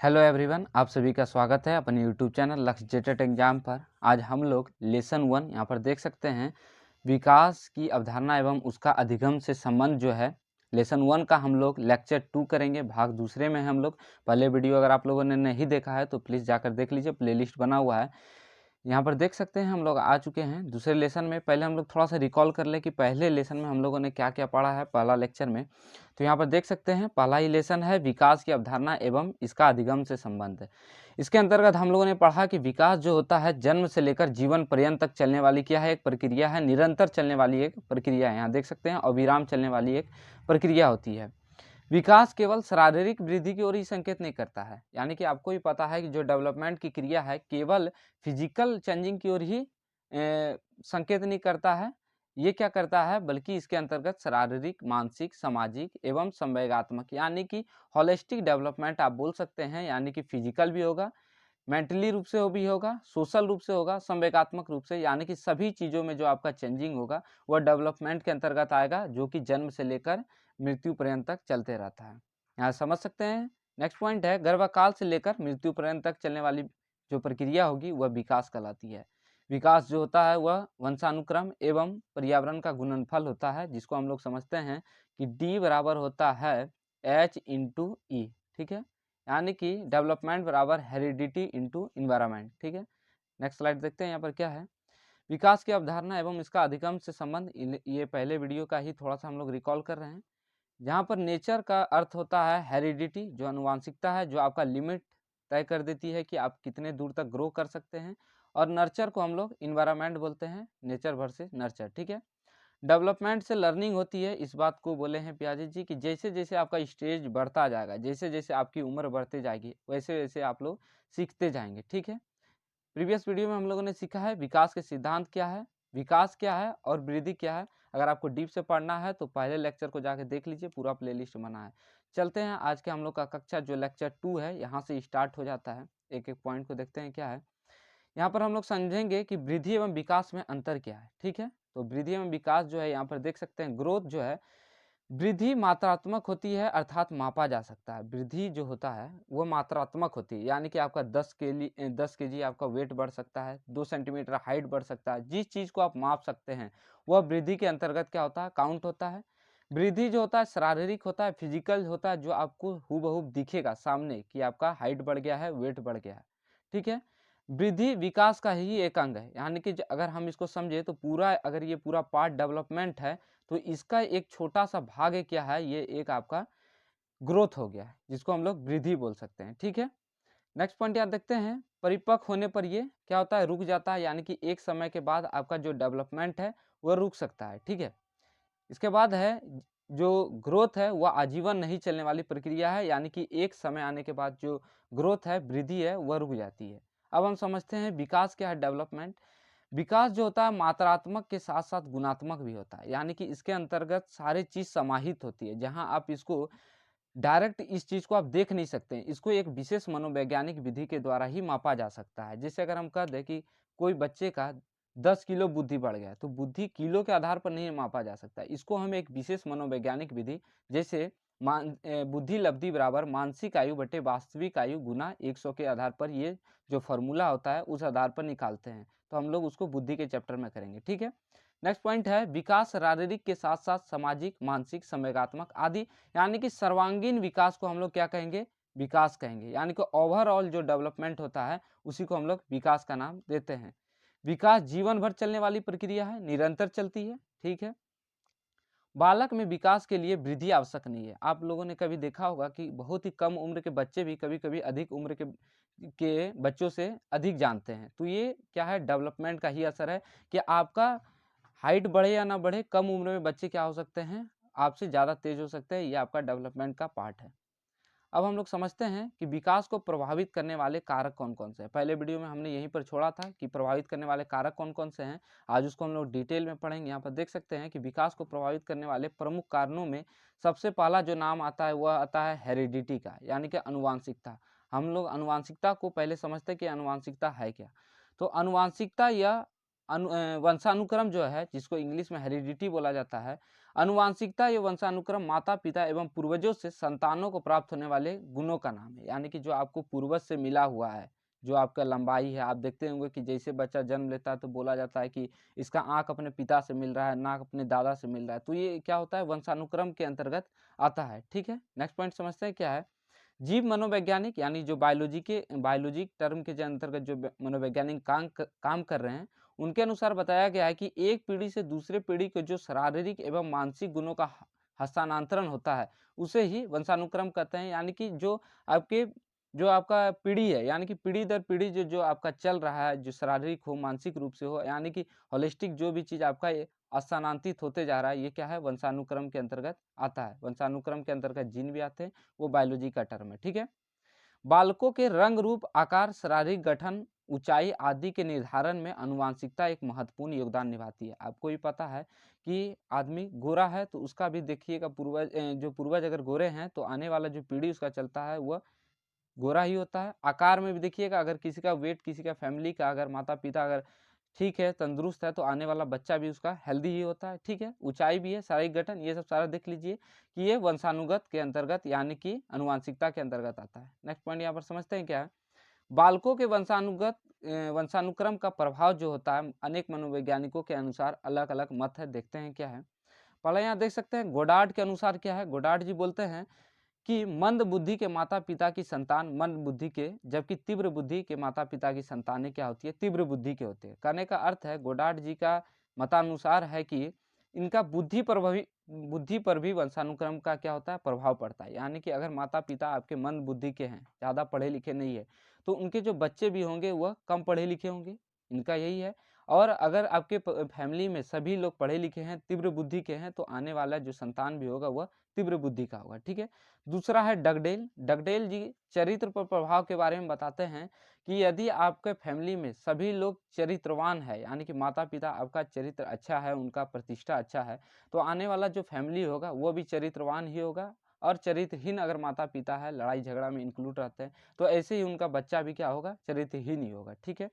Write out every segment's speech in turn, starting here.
Hello everyone, आप सभी का स्वागत है अपने यूट्यूब चैनल लक्ष्य जेटेट एग्जाम पर। आज हम लोग लेसन 1 यहाँ पर देख सकते हैं, विकास की अवधारणा एवं उसका अधिगम से संबंध जो है लेसन 1 का हम लोग लेक्चर 2 करेंगे। भाग दूसरे में हम लोग पहले वीडियो अगर आप लोगों ने नहीं देखा है तो प्लीज़ जाकर देख लीजिए, प्लेलिस्ट बना हुआ है। यहाँ पर देख सकते हैं हम लोग आ चुके हैं दूसरे लेसन में। पहले हम लोग थोड़ा सा रिकॉल कर ले कि पहले लेसन में हम लोगों ने क्या क्या पढ़ा है पहला लेक्चर में। तो यहाँ पर देख सकते हैं पहला ही लेसन है विकास की अवधारणा एवं इसका अधिगम से संबंध है। इसके अंतर्गत हम लोगों ने पढ़ा कि विकास जो होता है जन्म से लेकर जीवन पर्यंत तक चलने वाली क्या है, एक प्रक्रिया है, निरंतर चलने वाली एक प्रक्रिया है। यहाँ देख सकते हैं अविराम चलने वाली एक प्रक्रिया होती है। विकास केवल शारीरिक वृद्धि की ओर ही संकेत नहीं करता है, यानी कि आपको भी पता है कि जो डेवलपमेंट की क्रिया है केवल फिजिकल चेंजिंग की ओर ही संकेत नहीं करता है। ये क्या करता है, बल्कि इसके अंतर्गत शारीरिक, मानसिक, सामाजिक एवं संवेगात्मक यानी कि होलिस्टिक डेवलपमेंट आप बोल सकते हैं। यानी कि फिजिकल भी होगा, मेंटली रूप से वो भी होगा, सोशल रूप से होगा, संवेगात्मक रूप से, यानी कि सभी चीज़ों में जो आपका चेंजिंग होगा वह डेवलपमेंट के अंतर्गत आएगा, जो कि जन्म से लेकर मृत्यु पर्यंत तक चलते रहता है। यहाँ समझ सकते हैं। नेक्स्ट पॉइंट है गर्भकाल से लेकर मृत्यु पर्यंत तक चलने वाली जो प्रक्रिया होगी वह विकास कहलाती है। विकास जो होता है वह वंशानुक्रम एवं पर्यावरण का गुणनफल होता है, जिसको हम लोग समझते हैं कि डी बराबर होता है H/E। ठीक है, यानी कि डेवलपमेंट बराबर हेरिडिटी इंटू इन्वायरमेंट। ठीक है, नेक्स्ट स्लाइड देखते हैं यहाँ पर क्या है। विकास की अवधारणा एवं इसका अधिगम से संबंध, ये पहले वीडियो का ही थोड़ा सा हम लोग रिकॉल कर रहे हैं। जहाँ पर नेचर का अर्थ होता है हेरिडिटी, जो अनुवांशिकता है, जो आपका लिमिट तय कर देती है कि आप कितने दूर तक ग्रो कर सकते हैं। और नर्चर को हम लोग इन्वायरमेंट बोलते हैं, नेचर वर्सेस नर्चर। ठीक है, डेवलपमेंट से लर्निंग होती है, इस बात को बोले हैं पियाजे जी कि जैसे जैसे आपका स्टेज बढ़ता जाएगा, जैसे जैसे आपकी उम्र बढ़ती जाएगी, वैसे वैसे आप लोग सीखते जाएंगे। ठीक है, प्रीवियस वीडियो में हम लोगों ने सीखा है विकास के सिद्धांत क्या है, विकास क्या है और वृद्धि क्या है। अगर आपको डीप से पढ़ना है तो पहले लेक्चर को जाके देख लीजिए, पूरा प्लेलिस्ट बना है। चलते हैं आज के हम लोग का कक्षा जो लेक्चर 2 है, यहाँ से स्टार्ट हो जाता है। एक एक पॉइंट को देखते हैं क्या है। यहाँ पर हम लोग समझेंगे कि वृद्धि एवं विकास में अंतर क्या है। ठीक है, तो वृद्धि एवं विकास जो है यहाँ पर देख सकते हैं, ग्रोथ जो है, वृद्धि मात्रात्मक होती है, अर्थात मापा जा सकता है। वृद्धि जो होता है वो मात्रात्मक होती है, यानी कि आपका 10 केजी आपका वेट बढ़ सकता है, 2 सेंटीमीटर हाइट बढ़ सकता है। जिस चीज़ को आप माप सकते हैं वह वृद्धि के अंतर्गत क्या होता है, काउंट होता है। वृद्धि जो होता है शारीरिक होता है, फिजिकल होता है, जो आपको हूबहू दिखेगा सामने कि आपका हाइट बढ़ गया है, वेट बढ़ गया है। ठीक है, वृद्धि विकास का ही एक अंग है, यानी कि अगर हम इसको समझे तो पूरा, अगर ये पूरा पार्ट डेवलपमेंट है तो इसका एक छोटा सा भाग है क्या है, ये एक आपका ग्रोथ हो गया है, जिसको हम लोग वृद्धि बोल सकते हैं। ठीक है, नेक्स्ट पॉइंट यहाँ देखते हैं, परिपक्व होने पर ये क्या होता है, रुक जाता है, यानी कि एक समय के बाद आपका जो डेवलपमेंट है वह रुक सकता है। ठीक है, इसके बाद है जो ग्रोथ है वह आजीवन नहीं चलने वाली प्रक्रिया है, यानी कि एक समय आने के बाद जो ग्रोथ है, वृद्धि है, वह रुक जाती है। अब हम समझते हैं विकास क्या है, डेवलपमेंट। विकास जो होता है मात्रात्मक के साथ साथ गुणात्मक भी होता है, यानी कि इसके अंतर्गत सारी चीज़ समाहित होती है, जहां आप इसको डायरेक्ट इस चीज़ को आप देख नहीं सकते हैं, इसको एक विशेष मनोवैज्ञानिक विधि के द्वारा ही मापा जा सकता है। जैसे अगर हम कह दें कि कोई बच्चे का 10 किलो बुद्धि बढ़ गया, तो बुद्धि किलो के आधार पर नहीं मापा जा सकता, इसको हम एक विशेष मनोवैज्ञानिक विधि, जैसे बुद्धि लब्धि बराबर मानसिक आयु बटे वास्तविक आयु गुना 100 के आधार पर, ये जो फॉर्मूला होता है उस आधार पर निकालते हैं। तो हम लोग उसको बुद्धि के चैप्टर में करेंगे। ठीक है, नेक्स्ट पॉइंट है विकास शारीरिक के साथ साथ सामाजिक, मानसिक, संवेगात्मक आदि, यानी कि सर्वांगीण विकास को हम लोग क्या कहेंगे, विकास कहेंगे। यानी कि ओवरऑल जो डेवलपमेंट होता है उसी को हम लोग विकास का नाम देते हैं। विकास जीवन भर चलने वाली प्रक्रिया है, निरंतर चलती है। ठीक है, बालक में विकास के लिए वृद्धि आवश्यक नहीं है। आप लोगों ने कभी देखा होगा कि बहुत ही कम उम्र के बच्चे भी कभी कभी अधिक उम्र के बच्चों से अधिक जानते हैं। तो ये क्या है, डेवलपमेंट का ही असर है कि आपका हाइट बढ़े या ना बढ़े, कम उम्र में बच्चे क्या हो सकते हैं, आपसे ज़्यादा तेज हो सकते हैं। ये आपका डेवलपमेंट का पार्ट है। अब हम लोग समझते हैं कि विकास को प्रभावित करने वाले कारक कौन कौन से हैं। पहले वीडियो में हमने यहीं पर छोड़ा था कि प्रभावित करने वाले कारक कौन कौन से हैं। आज उसको हम लोग डिटेल में पढ़ेंगे। यहाँ पर देख सकते हैं कि विकास को प्रभावित करने वाले प्रमुख कारणों में सबसे पहला जो नाम आता है वह आता है हेरिडिटी का, यानी कि अनुवांशिकता। हम लोग अनुवांशिकता को पहले समझते हैं कि अनुवांशिकता है क्या। तो अनुवांशिकता या वंशानुक्रम जो है, जिसको इंग्लिश में हेरिडिटी बोला जाता है, आनुवांशिकता ये वंशानुक्रम माता पिता एवं पूर्वजों से संतानों को प्राप्त होने वाले गुणों का नाम है, यानी कि जो आपको पूर्वज से मिला हुआ है, जो आपका लंबाई है। आप देखते होंगे कि जैसे बच्चा जन्म लेता है तो बोला जाता है कि इसका आँख अपने पिता से मिल रहा है, नाक अपने दादा से मिल रहा है, तो ये क्या होता है, वंशानुक्रम के अंतर्गत आता है। ठीक है, नेक्स्ट पॉइंट समझते हैं क्या है। जीव मनोवैज्ञानिक यानी जो बायोलॉजी टर्म के जो अंतर्गत जो मनोवैज्ञानिक काम कर रहे हैं, उनके अनुसार बताया गया है कि एक पीढ़ी से दूसरे पीढ़ी के जो शारीरिक एवं मानसिक गुणों का हस्तांतरण होता है, उसे ही वंशानुक्रम कहते हैं। यानी कि आपके जो आपका पीढ़ी है, यानी कि पीढ़ी दर पीढ़ी जो जो आपका चल रहा है, जो शारीरिक हो, मानसिक रूप से हो, यानी कि होलिस्टिक जो भी चीज़ आपका ये स्थानांतरित होते जा रहा है, ये क्या है, वंशानुक्रम के अंतर्गत आता है। वंशानुक्रम के अंतर्गत जीन भी आते हैं, वो बायोलॉजी का टर्म है। ठीक है, बालकों के रंग रूप, आकार, शारीरिक गठन, ऊंचाई आदि के निर्धारण में आनुवांशिकता एक महत्वपूर्ण योगदान निभाती है। आपको भी पता है कि आदमी गोरा है तो उसका भी देखिएगा जो पूर्वज अगर गोरे हैं तो आने वाला जो पीढ़ी उसका चलता है वह गोरा ही होता है। आकार में भी देखिएगा, अगर किसी का वेट, किसी का फैमिली का अगर माता पिता अगर ठीक है, तंदुरुस्त है, तो आने वाला बच्चा भी उसका हेल्दी ही होता है। ठीक है, ऊंचाई भी है, शारीरिक गठन, ये सब सारा देख लीजिए कि ये वंशानुगत के अंतर्गत यानी कि आनुवांशिकता के अंतर्गत आता है। नेक्स्ट पॉइंट यहाँ पर समझते हैं क्या है। बालकों के वंशानुक्रम का प्रभाव जो होता है, अनेक मनोवैज्ञानिकों के अनुसार अलग अलग मत है, देखते हैं क्या है। पहले यहाँ देख सकते हैं गोडार्ड के अनुसार क्या है। गोडार्ड जी बोलते हैं कि मंद बुद्धि के माता पिता की संतान मंद बुद्धि के, जबकि तीव्र बुद्धि के माता पिता की संतानें क्या होती है, तीव्र बुद्धि के होते हैं। कहने का अर्थ है, गोडार्ड जी का मतानुसार है कि इनका बुद्धि पर भी वंशानुक्रम का क्या होता है, प्रभाव पड़ता है। यानी कि अगर माता पिता आपके मंद बुद्धि के हैं, ज़्यादा पढ़े लिखे नहीं है, तो उनके जो बच्चे भी होंगे वह कम पढ़े लिखे होंगे, इनका यही है। और अगर आपके फैमिली में सभी लोग पढ़े लिखे हैं, तीव्र बुद्धि के हैं, तो आने वाला जो संतान भी होगा वह तीव्र बुद्धि का होगा। ठीक है, दूसरा है डगडेल। डगडेल जी चरित्र पर प्रभाव के बारे में बताते हैं कि यदि आपके फैमिली में सभी लोग चरित्रवान है, यानी कि माता पिता आपका चरित्र अच्छा है, उनका प्रतिष्ठा अच्छा है, तो आने वाला जो फैमिली होगा वो भी चरित्रवान ही होगा। और चरित्रहीन अगर माता पिता है, लड़ाई झगड़ा में इंक्लूड रहते हैं, तो ऐसे ही उनका बच्चा भी क्या होगा, चरित्रहीन ही होगा। ठीक है,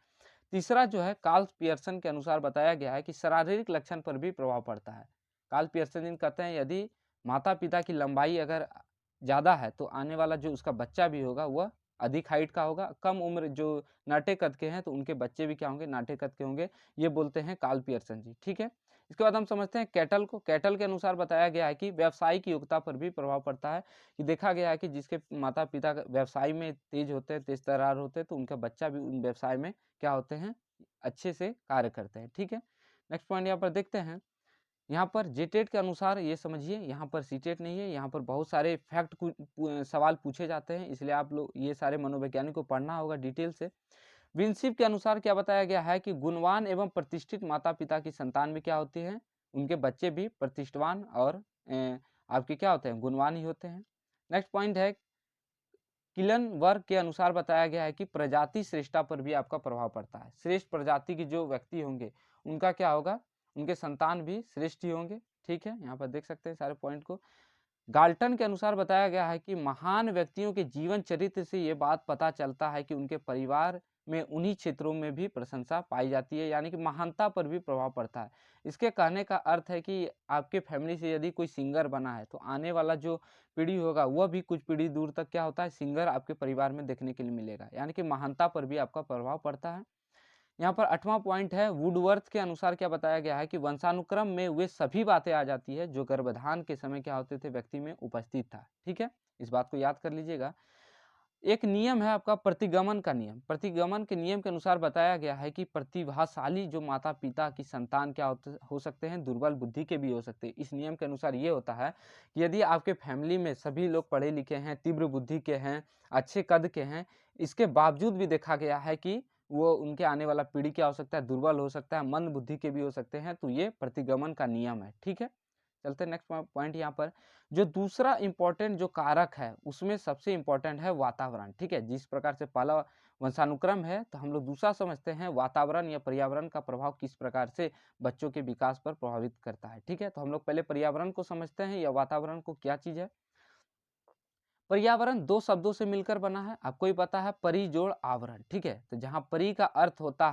तीसरा जो है कार्ल पियर्सन के अनुसार बताया गया है कि शारीरिक लक्षण पर भी प्रभाव पड़ता है। कार्ल पियर्सन जी कहते हैं यदि माता पिता की लंबाई अगर ज़्यादा है तो आने वाला जो उसका बच्चा भी होगा वह अधिक हाइट का होगा। कम उम्र जो नाटे कद के हैं तो उनके बच्चे भी क्या होंगे, नाटे कद के होंगे, ये बोलते हैं कार्ल पियर्सन जी। ठीक है, इसके बाद हम समझते हैं कैटल को। कैटल के अनुसार बताया गया है कि व्यावसायिक योग्यता पर भी प्रभाव पड़ता है, कि देखा गया है कि जिसके माता पिता व्यवसाय में तेज होते हैं, तेज तर्रार होते हैं, तो उनका बच्चा भी उन व्यवसाय में क्या होते हैं, अच्छे से कार्य करते हैं। ठीक है, नेक्स्ट पॉइंट यहाँ पर देखते हैं। यहाँ पर जेटेट के अनुसार ये समझिए, यहाँ पर सीटेट नहीं है, यहाँ पर बहुत सारे फैक्ट सवाल पूछे जाते हैं, इसलिए आप लोग ये सारे मनोवैज्ञानिक को पढ़ना होगा डिटेल से। विंशिप के अनुसार क्या बताया गया है कि गुणवान एवं प्रतिष्ठित माता पिता की संतान में क्या होती है, उनके बच्चे भी प्रतिष्ठवान और आपके क्या होते हैं, गुणवान ही होते हैं। नेक्स्ट पॉइंट है किलन वर्ग के अनुसार बताया गया है कि प्रजाति श्रेष्ठता पर भी आपका प्रभाव पड़ता है। श्रेष्ठ प्रजाति के जो व्यक्ति होंगे उनका क्या होगा, उनके संतान भी श्रेष्ठ ही होंगे। ठीक है, यहाँ पर देख सकते हैं सारे पॉइंट को। गाल्टन के अनुसार बताया गया है कि महान व्यक्तियों के जीवन चरित्र से ये बात पता चलता है कि उनके परिवार में उन्हीं क्षेत्रों में भी प्रशंसा पाई जाती है, यानी कि महानता पर भी प्रभाव पड़ता है। इसके कहने का अर्थ है कि आपके फैमिली से यदि कोई सिंगर बना है तो आने वाला जो पीढ़ी होगा वह भी कुछ पीढ़ी दूर तक क्या होता है, सिंगर आपके परिवार में देखने के लिए मिलेगा, यानी कि महानता पर भी आपका प्रभाव पड़ता है। यहाँ पर 8वां पॉइंट है वुडवर्थ के अनुसार क्या बताया गया है कि वंशानुक्रम में वे सभी बातें आ जाती है जो गर्भधान के समय क्या होते थे, व्यक्ति में उपस्थित था। ठीक है, इस बात को याद कर लीजिएगा। एक नियम है आपका प्रतिगमन का नियम। प्रतिगमन के नियम के अनुसार बताया गया है कि प्रतिभाशाली जो माता पिता की संतान क्या हो सकते हैं, दुर्बल बुद्धि के भी हो सकते हैं। इस नियम के अनुसार ये होता है कि यदि आपके फैमिली में सभी लोग पढ़े लिखे हैं, तीव्र बुद्धि के हैं, अच्छे कद के हैं, इसके बावजूद भी देखा गया है कि वो उनके आने वाला पीढ़ी क्या हो सकता है, दुर्बल हो सकता है, मंद बुद्धि के भी हो सकते हैं। तो ये प्रतिगमन का नियम है। ठीक है, चलते हैं नेक्स्ट पॉइंट। यहाँ पर जो दूसरा इंपॉर्टेंट जो कारक है उसमें सबसे इंपॉर्टेंट है वातावरण। ठीक है, जिस प्रकार से पहला वंशानुक्रम है, तो हम लोग दूसरा समझते हैं वातावरण या पर्यावरण का प्रभाव किस प्रकार से बच्चों के विकास पर प्रभावित करता है। ठीक है, तो हम लोग पहले पर्यावरण को समझते हैं या वातावरण को क्या चीज है। पर्यावरण दो शब्दों से मिलकर बना है, आपको ही पता है, परि जोड़ आवरण। ठीक है, तो जहाँ परि का अर्थ होता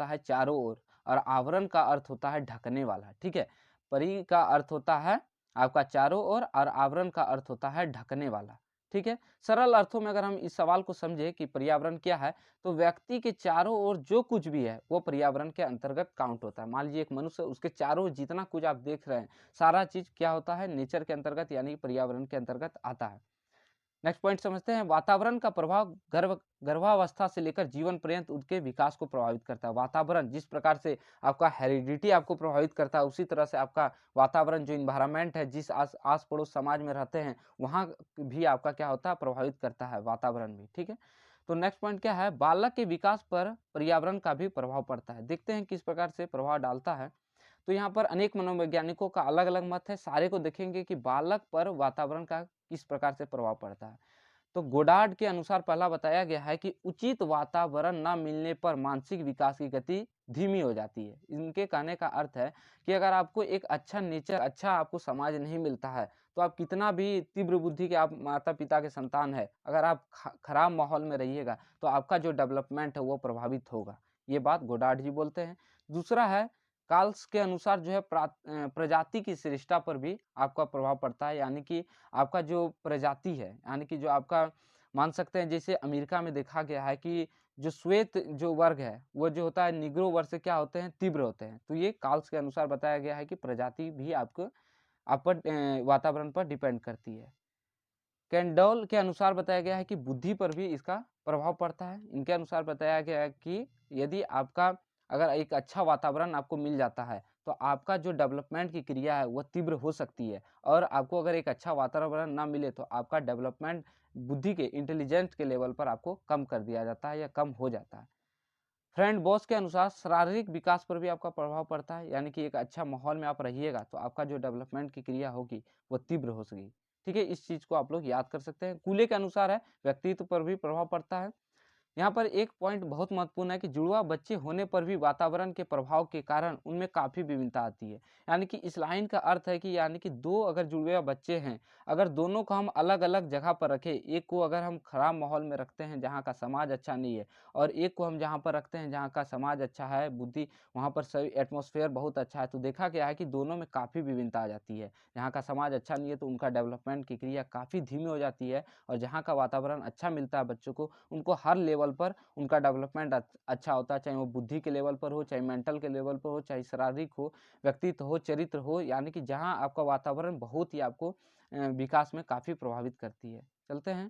है, चारों ओर, और आवरण का अर्थ होता है ढकने वाला। ठीक है, परि का अर्थ होता है आपका चारों ओर और आवरण का अर्थ होता है ढकने वाला। ठीक है, सरल अर्थों में अगर हम इस सवाल को समझे कि पर्यावरण क्या है, तो व्यक्ति के चारों ओर जो कुछ भी है वो पर्यावरण के अंतर्गत काउंट होता है। मान लीजिए एक मनुष्य, उसके चारों ओर जितना कुछ आप देख रहे हैं, सारा चीज क्या होता है, नेचर के अंतर्गत यानी पर्यावरण के अंतर्गत आता है। नेक्स्ट पॉइंट समझते हैं, वातावरण का प्रभाव गर्भावस्था से लेकर जीवन पर्यंत उनके विकास को प्रभावित करता है। वातावरण जिस प्रकार से आपका हेरिडिटी आपको प्रभावित करता है, उसी तरह से आपका वातावरण जो इन्वायरमेंट है, जिस आस पड़ोस समाज में रहते हैं, वहाँ भी आपका क्या होता है, प्रभावित करता है वातावरण भी। ठीक है, तो नेक्स्ट पॉइंट क्या है, बालक के विकास पर पर्यावरण का भी प्रभाव पड़ता है। देखते हैं किस प्रकार से प्रभाव डालता है। तो यहाँ पर अनेक मनोवैज्ञानिकों का अलग अलग मत है, सारे को देखेंगे कि बालक पर वातावरण का किस प्रकार से प्रभाव पड़ता है। तो गोडार्ड के अनुसार पहला बताया गया है कि उचित वातावरण न मिलने पर मानसिक विकास की गति धीमी हो जाती है। इनके कहने का अर्थ है कि अगर आपको एक अच्छा नेचर, अच्छा आपको समाज नहीं मिलता है, तो आप कितना भी तीव्र बुद्धि के आप माता पिता के संतान है, अगर आप खराब माहौल में रहिएगा तो आपका जो डेवलपमेंट है वो प्रभावित होगा। ये बात गोडार्ड जी बोलते हैं। दूसरा है, काल्स के अनुसार जो है प्रजाति की श्रेष्ठता पर भी आपका प्रभाव पड़ता है, यानी कि आपका जो प्रजाति है, यानी कि जो आपका मान सकते हैं, जैसे अमेरिका में देखा गया है कि जो श्वेत जो वर्ग है वो जो होता है निग्रो वर्ग से क्या होते हैं, तीव्र होते हैं। तो ये काल्स के अनुसार बताया गया है कि प्रजाति भी आपको आप पर वातावरण पर डिपेंड करती है। कैंडोल के अनुसार बताया गया है कि बुद्धि पर भी इसका प्रभाव पड़ता है। इनके अनुसार बताया गया है कि यदि आपका अगर एक अच्छा वातावरण आपको मिल जाता है, तो आपका जो डेवलपमेंट की क्रिया है वो तीव्र हो सकती है, और आपको अगर एक अच्छा वातावरण ना मिले तो आपका डेवलपमेंट बुद्धि के इंटेलिजेंस के लेवल पर आपको कम कर दिया जाता है या कम हो जाता है। फ्रेंड बॉस के अनुसार शारीरिक विकास पर भी आपका प्रभाव पड़ता है, यानी कि एक अच्छा माहौल में आप रहिएगा तो आपका जो डेवलपमेंट की क्रिया होगी वो तीव्र हो सकेगी। ठीक है, इस चीज को आप लोग याद कर सकते हैं। कूले के अनुसार है, व्यक्तित्व पर भी प्रभाव पड़ता है। यहाँ पर एक पॉइंट बहुत महत्वपूर्ण है कि जुड़वा बच्चे होने पर भी वातावरण के प्रभाव के कारण उनमें काफ़ी विभिन्नता आती है। यानी कि इस लाइन का अर्थ है कि यानी कि दो अगर जुड़वे बच्चे हैं, अगर दोनों को हम अलग-अलग जगह पर रखें, एक को अगर हम खराब माहौल में रखते हैं जहाँ का समाज अच्छा नहीं है, और एक को हम जहाँ पर रखते हैं जहाँ का समाज अच्छा है, बुद्धि वहाँ पर सही एटमॉस्फेयर बहुत अच्छा है, तो देखा गया है कि दोनों में काफ़ी विभिन्नता आ जाती है। जहाँ का समाज अच्छा नहीं है तो उनका डेवलपमेंट की क्रिया काफ़ी धीमी हो जाती है, और जहाँ का वातावरण अच्छा मिलता है बच्चों को, उनको हर लेवल पर उनका डेवलपमेंट अच्छा होता है, चाहे वो बुद्धि के लेवल पर हो, चाहे मेंटल के लेवल पर हो, चाहे शारीरिक हो, व्यक्तित्व हो, चरित्र हो, यानी कि जहाँ आपका वातावरण बहुत ही आपको विकास में काफ़ी प्रभावित करती है। चलते हैं,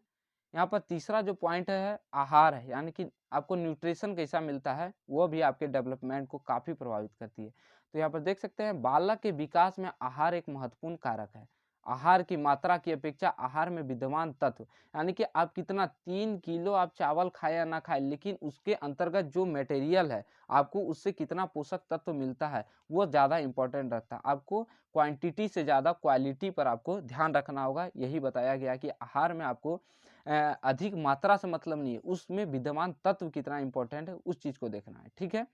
यहाँ पर तीसरा जो पॉइंट है आहार है, यानी कि आपको न्यूट्रिशन कैसा मिलता है वो भी आपके डेवलपमेंट को काफ़ी प्रभावित करती है। तो यहाँ पर देख सकते हैं बालक के विकास में आहार एक महत्वपूर्ण कारक है। आहार की मात्रा की अपेक्षा आहार में विद्यमान तत्व, यानी कि आप कितना 3 किलो आप चावल खाएं या ना खाएं, लेकिन उसके अंतर्गत जो मटेरियल है, आपको उससे कितना पोषक तत्व मिलता है वो ज़्यादा इंपॉर्टेंट रहता है। आपको क्वांटिटी से ज़्यादा क्वालिटी पर आपको ध्यान रखना होगा। यही बताया गया कि आहार में आपको अधिक मात्रा से मतलब नहीं है, उसमें विद्यमान तत्व कितना इंपॉर्टेंट है उस चीज़ को देखना है। ठीक है,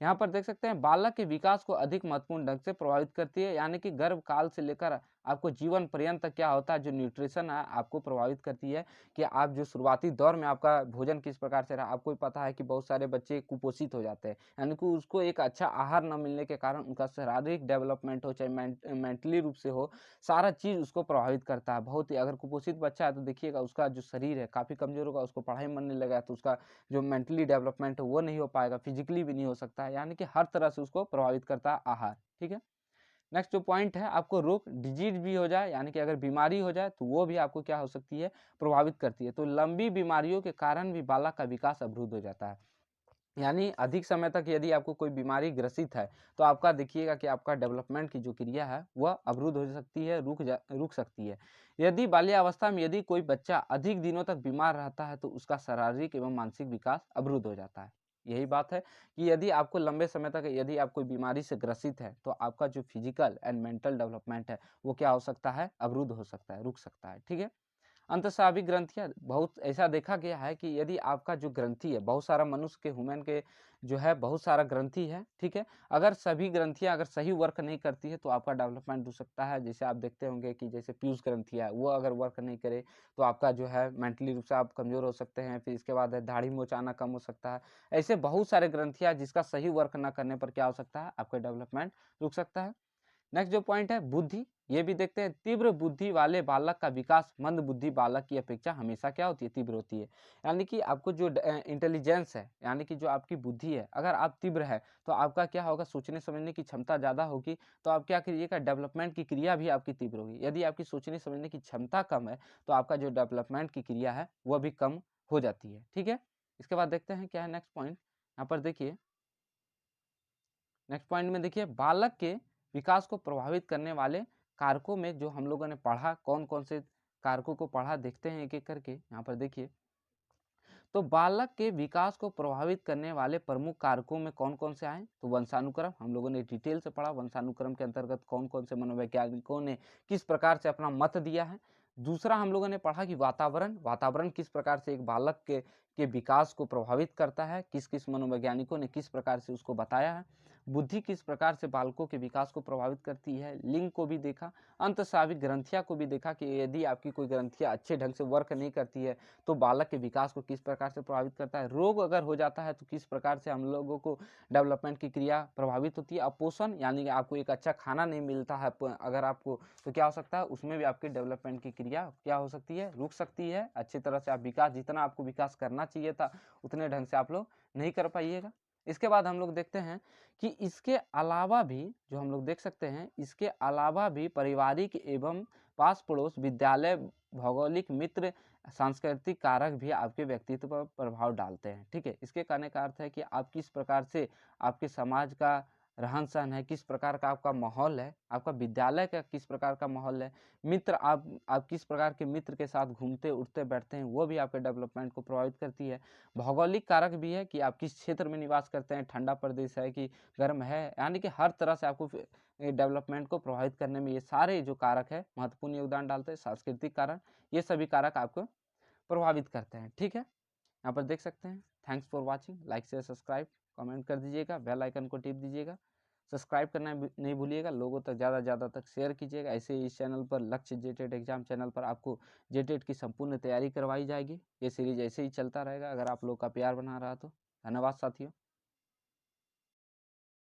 यहाँ पर देख सकते हैं बालक के विकास को अधिक महत्वपूर्ण ढंग से प्रभावित करती है, यानी कि गर्भ काल से लेकर आपको जीवन पर्यंत तक क्या होता है, जो न्यूट्रिशन है आपको प्रभावित करती है कि आप जो शुरुआती दौर में आपका भोजन किस प्रकार से रहा। आपको पता है कि बहुत सारे बच्चे कुपोषित हो जाते हैं, यानी कि उसको एक अच्छा आहार न मिलने के कारण उनका शारीरिक डेवलपमेंट हो, चाहे मेंटली रूप से हो, सारा चीज़ उसको प्रभावित करता है। बहुत ही अगर कुपोषित बच्चा है तो देखिएगा उसका जो शरीर है काफ़ी कमज़ोर होगा, उसको पढ़ाई में मन नहीं लगेगा, तो उसका जो मेंटली डेवलपमेंट है वो नहीं हो पाएगा, फिजिकली भी नहीं हो सकता है, यानी कि हर तरह से उसको प्रभावित करता है आहार। ठीक है, नेक्स्ट जो पॉइंट है, आपको रोग डिजीज भी हो जाए, यानी कि अगर बीमारी हो जाए तो वो भी आपको क्या हो सकती है, प्रभावित करती है। तो लंबी बीमारियों के कारण भी बालक का विकास अवरुद्ध हो जाता है, यानी अधिक समय तक यदि आपको कोई बीमारी ग्रसित है तो आपका देखिएगा कि आपका डेवलपमेंट की जो क्रिया है वह अवरुद्ध हो सकती है, रुक सकती है। यदि बाल्यावस्था में यदि कोई बच्चा अधिक दिनों तक बीमार रहता है तो उसका शारीरिक एवं मानसिक विकास अवरुद्ध हो जाता है। यही बात है कि यदि आपको लंबे समय तक यदि आप कोई बीमारी से ग्रसित है तो आपका जो फिजिकल एंड मेंटल डेवलपमेंट है वो क्या हो सकता है, अवरुद्ध हो सकता है, रुक सकता है। ठीक है, अंतस्रावी ग्रंथियाँ बहुत ऐसा देखा गया है कि यदि आपका जो ग्रंथि है, बहुत सारा मनुष्य के ह्यूमन के जो है बहुत सारा ग्रंथि है, ठीक है? अगर सभी ग्रंथियाँ अगर सही वर्क नहीं करती है तो आपका डेवलपमेंट रुक सकता है। जैसे आप देखते होंगे कि जैसे पीयूष ग्रंथियाँ है, वो अगर वर्क नहीं करे तो आपका जो है मेंटली रूप से आप कमज़ोर हो सकते हैं। फिर इसके बाद है दाढ़ी मूंछ आना कम हो सकता है। ऐसे बहुत सारे ग्रंथियाँ जिसका सही वर्क ना करने पर क्या हो सकता है, आपका डेवलपमेंट रुक सकता है। नेक्स्ट जो पॉइंट है बुद्धि, ये भी देखते हैं। तीव्र बुद्धि वाले बालक का विकास मंद बुद्धि बालक की अपेक्षा हमेशा क्या होती है, तीव्र होती है। यानी कि आपको जो इंटेलिजेंस है, यानी कि जो आपकी बुद्धि है, अगर आप तीव्र है तो आपका क्या होगा, सोचने समझने की क्षमता ज़्यादा होगी, तो आप क्या करिएगा, डेवलपमेंट की क्रिया भी आपकी तीव्र होगी। यदि आपकी सोचने समझने की क्षमता कम है तो आपका जो डेवलपमेंट की क्रिया है वह भी कम हो जाती है। ठीक है, इसके बाद देखते हैं क्या है नेक्स्ट पॉइंट। यहाँ पर देखिए नेक्स्ट पॉइंट में देखिए, बालक के विकास को प्रभावित करने वाले कारकों में जो हम लोगों ने पढ़ा, कौन कौन से कारकों को पढ़ा, देखते हैं एक एक करके। यहाँ पर देखिए, तो बालक के विकास को प्रभावित करने वाले प्रमुख कारकों में कौन कौन से आए, तो वंशानुक्रम, हम लोगों ने डिटेल से पढ़ा। वंशानुक्रम के अंतर्गत कौन कौन से मनोवैज्ञानिकों ने किस प्रकार से अपना मत दिया है। दूसरा हम लोगों ने पढ़ा कि वातावरण, वातावरण किस प्रकार से एक बालक के विकास को प्रभावित करता है, किस किस मनोवैज्ञानिकों ने किस प्रकार से उसको बताया है। बुद्धि किस प्रकार से बालकों के विकास को प्रभावित करती है, लिंग को भी देखा। अंतःस्रावी ग्रंथियां को भी देखा कि यदि आपकी कोई ग्रंथियां अच्छे ढंग से वर्क नहीं करती है तो बालक के विकास को किस प्रकार से प्रभावित करता है। रोग अगर हो जाता है तो किस प्रकार से हम लोगों को डेवलपमेंट की क्रिया प्रभावित होती है। अपोषण, यानी कि आपको एक अच्छा खाना नहीं मिलता है अगर आपको, तो क्या हो सकता है, उसमें भी आपकी डेवलपमेंट की क्रिया क्या हो सकती है, रुक सकती है। अच्छी तरह से आप विकास, जितना आपको विकास करना चाहिए था उतने ढंग से आप लोग नहीं कर पाइएगा। इसके बाद हम लोग देखते हैं कि इसके अलावा भी, जो हम लोग देख सकते हैं, इसके अलावा भी पारिवारिक एवं पास पड़ोस, विद्यालय, भौगोलिक मित्र, सांस्कृतिक कारक भी आपके व्यक्तित्व पर प्रभाव डालते हैं। ठीक है, इसके कहने का अर्थ है कि आप किस प्रकार से आपके समाज का रहन सहन है, किस प्रकार का आपका माहौल है, आपका विद्यालय का किस प्रकार का माहौल है, मित्र, आप किस प्रकार के मित्र के साथ घूमते उठते बैठते हैं, वो भी आपके डेवलपमेंट को प्रभावित करती है। भौगोलिक कारक भी है कि आप किस क्षेत्र में निवास करते हैं, ठंडा प्रदेश है कि गर्म है, यानी कि हर तरह से आपको डेवलपमेंट को प्रभावित करने में ये सारे जो कारक है महत्वपूर्ण योगदान डालते हैं। सांस्कृतिक कारण, ये सभी कारक आपको प्रभावित करते हैं। ठीक है, यहाँ पर देख सकते हैं। Thanks for watching. Like share subscribe comment कर दीजिएगा, बेल आइकन को टिप दीजिएगा, सब्सक्राइब करना नहीं भूलिएगा, लोगों तक ज़्यादा तक शेयर कीजिएगा। ऐसे ही इस चैनल पर लक्ष्य जेटेट एग्जाम चैनल पर आपको जेटेट की संपूर्ण तैयारी करवाई जाएगी। ये सीरीज ऐसे ही चलता रहेगा अगर आप लोग का प्यार बना रहा तो। धन्यवाद साथियों।